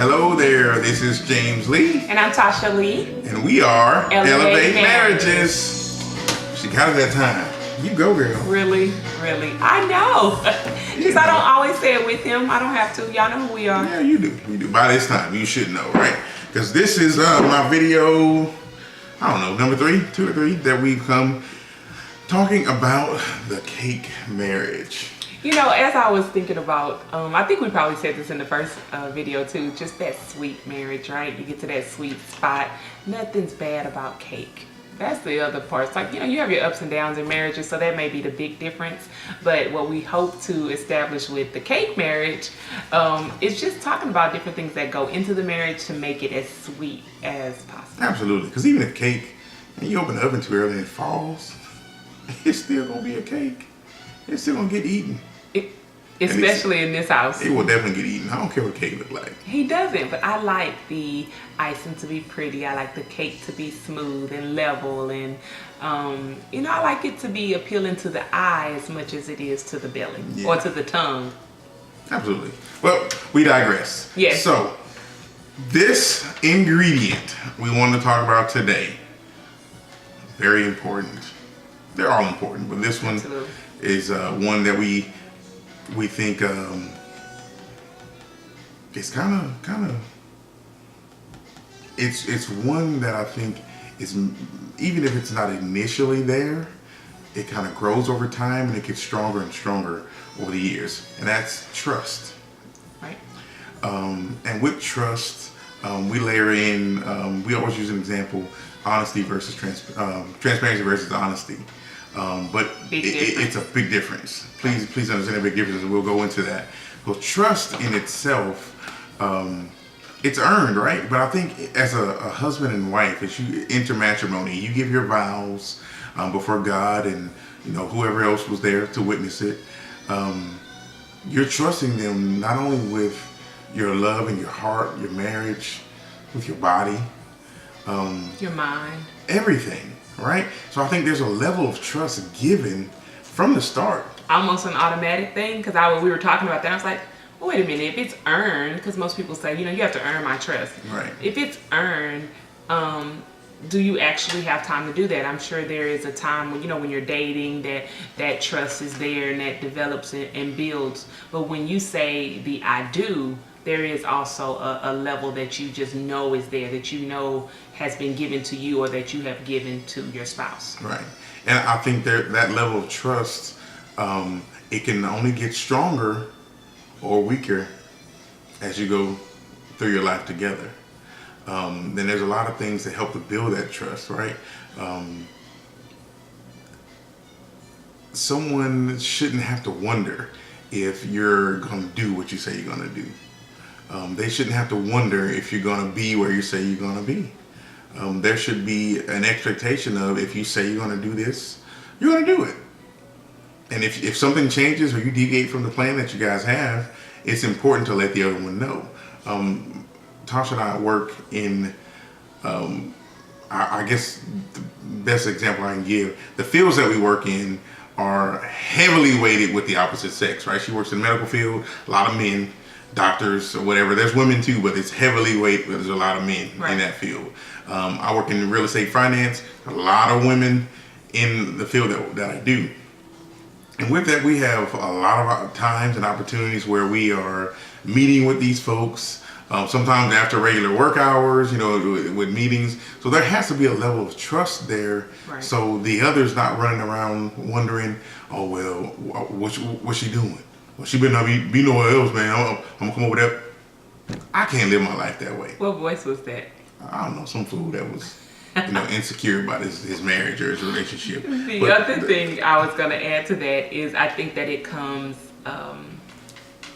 Hello there, this is James Lee. And I'm Tasha Lee. And we are Elevate Marriages. She got it that time. You go, girl. Really? I know. Because I don't always say it with him. I don't have to. Y'all know who we are. Yeah, you do. You do. By this time, you should know, right? Because this is my video, I don't know, number 2 or 3, that we've come talking about the cake marriage. You know, as I was thinking about, I think we probably said this in the first video too, just that sweet marriage, right? You get to that sweet spot. Nothing's bad about cake. That's the other part. It's like, you know, you have your ups and downs in marriages, so that may be the big difference. But what we hope to establish with the cake marriage is just talking about different things that go into the marriage to make it as sweet as possible. Absolutely. Because even if cake, and you open the oven too early and it falls, it's still going to be a cake. It's still going to get eaten. Especially in this house. It will definitely get eaten. I don't care what cake look like. He doesn't, but I like the icing to be pretty. I like the cake to be smooth and level, and you know, I like it to be appealing to the eye as much as it is to the belly or to the tongue. Absolutely. Well, we digress. Yes. So, this ingredient we want to talk about today, very important. They're all important, but this one is one that we think it's kind of it's one that I think is, even if it's not initially there, it kind of grows over time and it gets stronger and stronger over the years, and that's trust. Right. And with trust, we layer in, we always use an example: honesty versus transparency versus honesty. But it's a big difference. Please understand the big difference, and we'll go into that. Well, trust in itself, it's earned, right? But I think as a husband and wife, as you enter matrimony, you give your vows before God and, you know, whoever else was there to witness it. You're trusting them not only with your love and your heart, your marriage, with your body, your mind, everything. Right? So I think there's a level of trust given from the start. Almost an automatic thing, because we were talking about that. I was like, well, wait a minute, if it's earned, because most people say, you know, you have to earn my trust. Right. If it's earned, do you actually have time to do that? I'm sure there is a time when, you know, when you're dating, that trust is there and that develops and builds. But when you say the I do, there is also a level that you just know is there, that you know has been given to you or that you have given to your spouse. Right. And I think that level of trust, it can only get stronger or weaker as you go through your life together. Then there's a lot of things that help to build that trust, right? Someone shouldn't have to wonder if you're going to do what you say you're going to do. They shouldn't have to wonder if you're going to be where you say you're going to be. There should be an expectation of, if you say you're going to do this, you're going to do it. And if something changes or you deviate from the plan that you guys have, it's important to let the other one know. Tasha and I work in, I guess the best example I can give, the fields that we work in are heavily weighted with the opposite sex, right? She works in the medical field, a lot of men, doctors or whatever. There's women too, but it's heavily weighted. There's a lot of men in that field. I work in real estate finance. A lot of women in the field that I do. And with that, we have a lot of times and opportunities where we are meeting with these folks. Sometimes after regular work hours, you know, with meetings. So there has to be a level of trust there. Right. So the other's not running around wondering, oh, well, what's she doing? Well, she better not be nowhere else, man. I'm gonna come over there. I can't live my life that way. What voice was that? I don't know, some fool that was, you know, insecure about his marriage or his relationship. The other thing I was gonna add to that is I think that it comes,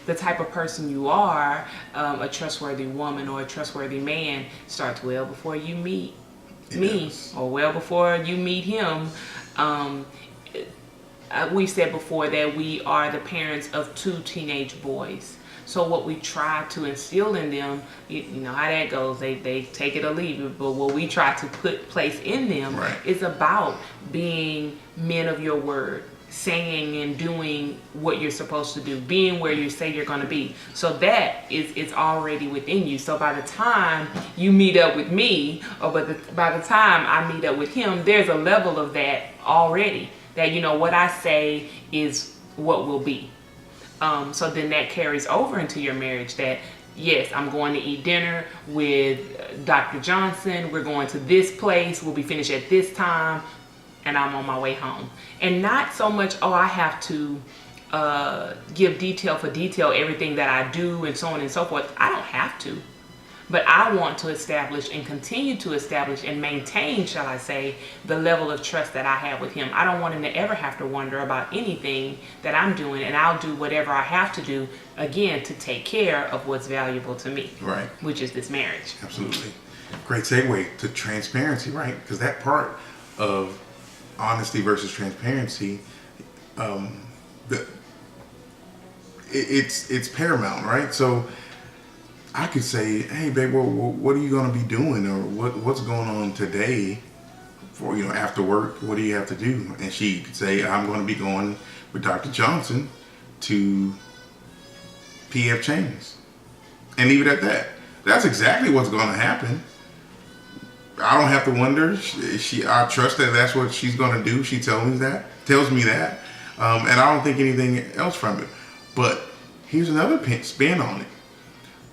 the type of person you are, a trustworthy woman or a trustworthy man, starts well before you meet me, or well before you meet him. We said before that we are the parents of 2 teenage boys. So what we try to instill in them, you know how that goes, they take it or leave it, but what we try to place in them is about being men of your word, saying and doing what you're supposed to do, being where you say you're going to be. So that it's already within you. So by the time you meet up with me, or by the time I meet up with him, there's a level of that already, that what I say is what will be. So then that carries over into your marriage, that yes, I'm going to eat dinner with Dr. Johnson, we're going to this place, we'll be finished at this time, and I'm on my way home. And not so much, I have to give detail for detail everything that I do and so on and so forth. I don't have to. But I want to establish and continue to establish and maintain, shall I say, the level of trust that I have with him. I don't want him to ever have to wonder about anything that I'm doing, and I'll do whatever I have to do, again, to take care of what's valuable to me. Right. Which is this marriage. Absolutely. Great segue to transparency, right? Because that part of honesty versus transparency, it's paramount, right? So I could say, hey babe, well, what are you going to be doing, or what's going on today for after work? What do you have to do? And she could say, I'm going to be going with Dr. Johnson to PF Chang's, and leave it at that. That's exactly what's going to happen. I don't have to wonder. I trust that that's what she's going to do. She tells me that, and I don't think anything else from it. But here's another spin on it.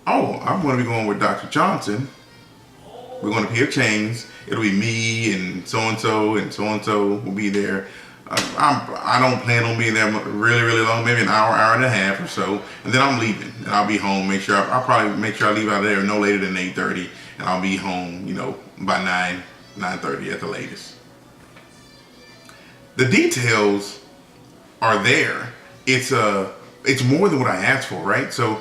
Oh, I'm going to be going with Dr. Johnson. We're going to PF Chang's. It'll be me and so and so will be there. I don't plan on being there really, really long, maybe an hour and a half or so, and then I'm leaving and I'll be home. I'll probably make sure I leave out of there no later than 8:30, and I'll be home, by 9:30 at the latest. The details are there. It's more than what I asked for, right? So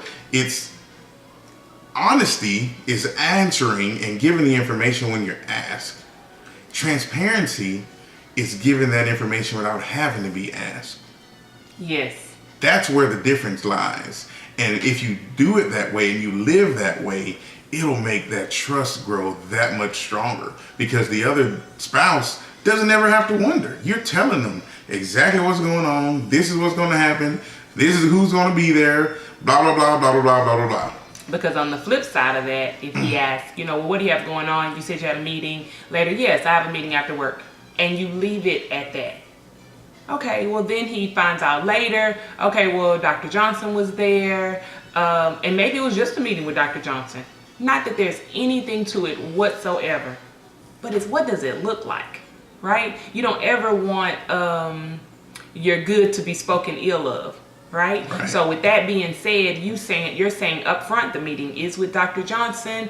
honesty is answering and giving the information when you're asked. Transparency is giving that information without having to be asked. Yes. That's where the difference lies. And if you do it that way and you live that way, it'll make that trust grow that much stronger, because the other spouse doesn't ever have to wonder. You're telling them exactly what's going on. This is what's going to happen. This is who's going to be there. Blah, blah, blah, blah, blah, blah, blah, blah. Because on the flip side of that, if he asks, well, what do you have going on? You said you had a meeting later. Yes, I have a meeting after work. And you leave it at that. Okay, well, then he finds out later. Okay, well, Dr. Johnson was there. And maybe it was just a meeting with Dr. Johnson. Not that there's anything to it whatsoever. But it's, what does it look like? Right? You don't ever want your good to be spoken ill of. Right? So with that being said, you're saying up front the meeting is with Dr. Johnson.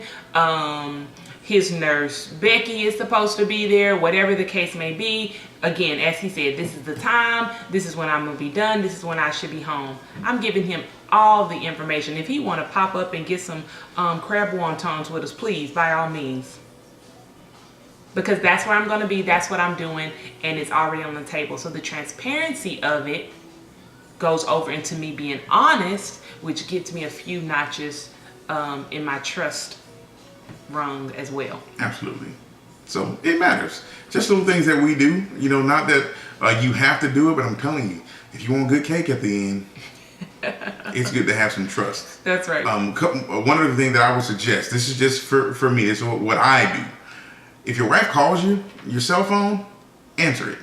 His nurse Becky is supposed to be there, whatever the case may be. Again, as he said, this is the time, this is when I'm gonna be done, this is when I should be home. I'm giving him all the information. If he want to pop up and get some crab wontons with us, please, by all means. Because that's where I'm gonna be, that's what I'm doing, and it's already on the table. So the transparency of it goes over into me being honest, which gets me a few notches in my trust rung as well. Absolutely. So it matters. Just little things that we do, not that you have to do it, but I'm telling you, if you want good cake at the end, it's good to have some trust. That's right. One of the things that I would suggest, this is just for me, this is what I do. If your wife calls you, your cell phone, answer it.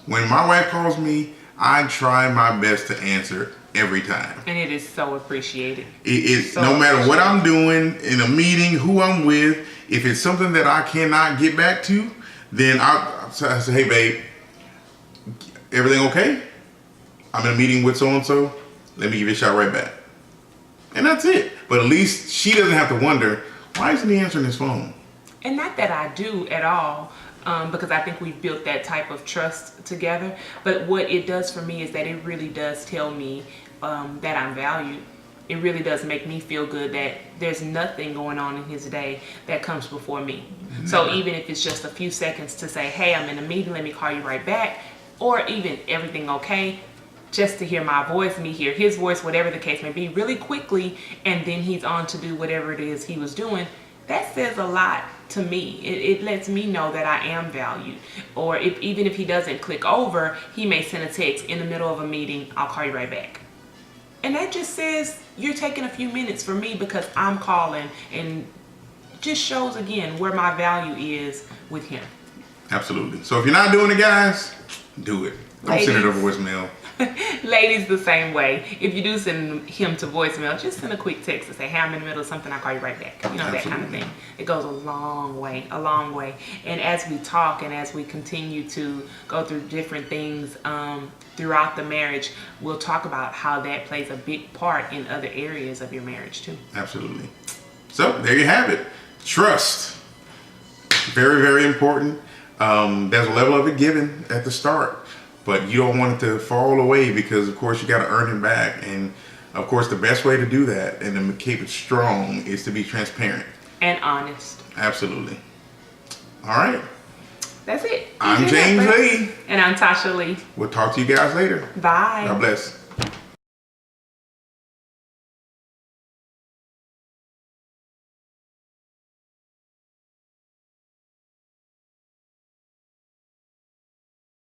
When my wife calls me, I try my best to answer every time. And it is so appreciated. It is, so no matter what I'm doing, in a meeting, who I'm with, if it's something that I cannot get back to, then I say, hey babe, everything okay? I'm in a meeting with so-and-so, let me give you a shout right back. And that's it. But at least she doesn't have to wonder, why isn't he answering his phone? And not that I do at all. Because I think we've built that type of trust together. But what it does for me is that it really does tell me that I'm valued. It really does make me feel good that there's nothing going on in his day that comes before me. Mm-hmm. So even if it's just a few seconds to say, hey, I'm in a meeting, let me call you right back. Or even everything okay, just to hear my voice, me hear his voice, whatever the case may be, really quickly, and then he's on to do whatever it is he was doing. that says a lot to me. It lets me know that I am valued. Or even if he doesn't click over, he may send a text in the middle of a meeting, I'll call you right back. And that just says you're taking a few minutes for me because I'm calling, and just shows again where my value is with him. Absolutely. So if you're not doing it, guys, do it. Don't send it over voicemail. Ladies, the same way. If you do send him to voicemail, just send a quick text and say, hey, I'm in the middle of something, I'll call you right back. You know, that kind of thing. It goes a long way, a long way. And as we talk and as we continue to go through different things throughout the marriage, we'll talk about how that plays a big part in other areas of your marriage too. Absolutely. So there you have it. Trust. Very, very important. There's a level of it given at the start, but you don't want it to fall away because, of course, you got to earn it back. And, of course, the best way to do that and to keep it strong is to be transparent. And honest. Absolutely. All right. That's it. I'm James Lee. And I'm Tasha Lee. We'll talk to you guys later. Bye. God bless.